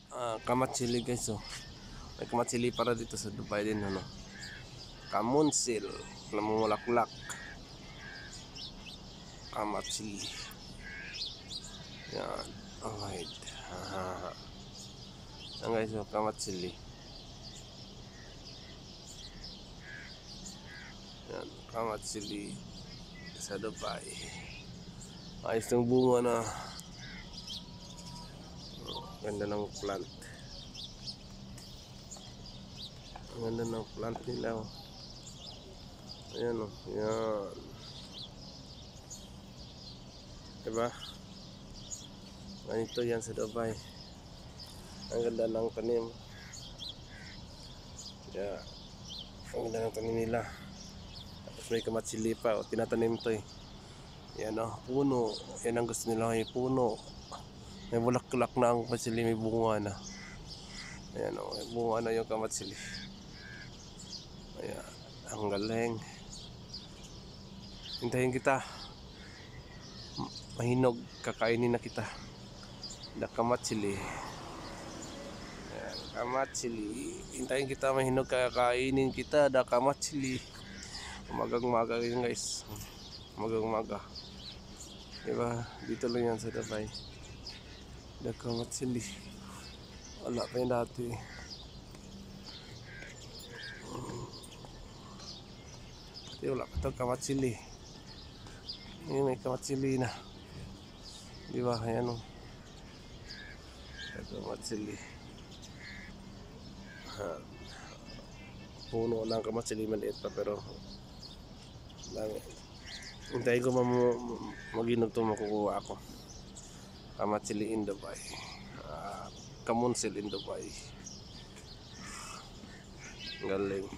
Kamatsili guys, oh. May kamatsili para dito sa Dubai din, ano. Kamunsil, namumulaklak. Kamatsili. Yan. Alright. Yan guys, oh, kamatsili. Yan, kamatsili sa Dubai. Ayos ng bunga na. Ganda ng plant. Ang ganda ng plant nila, oh. Ayan, oh. Ayan. Diba? Ganito yan sa Dubai. Ang ganda ng tanim. Yeah. Ang ganda ng tanim nila. Tapos may kamatsili pa, oh. Tinatanim to, eh. Yan, oh. Puno. Yan ang gusto nila, eh. Puno. May bulaklak na ang kamatsili. May bunga na. Ayan, oh. May bunga na yung kamatsili. Ayan. Ang galing. Hintayin kita. Mahinog. Kakainin na kita. The kamatsili. Ayan, kamatsili. Hintayin kita mahinog. Kakainin kita. The kamatsili. Umagang-umaga yun guys. Umagang-umaga. Diba? Dito lang yan sa Dubai. The kamatsili. Wala pa yun dati. Wala pa ito kamatsili. Ngayon may kamatsili na. Diba? Ayan, o. Kamatsili. Puno ng kamatsili. Maliit pa pero dami. Hintayin ko mag-inog ito. Makukuha ako. Kamatsili in Dubai. Kamunsil in Dubai. Galing.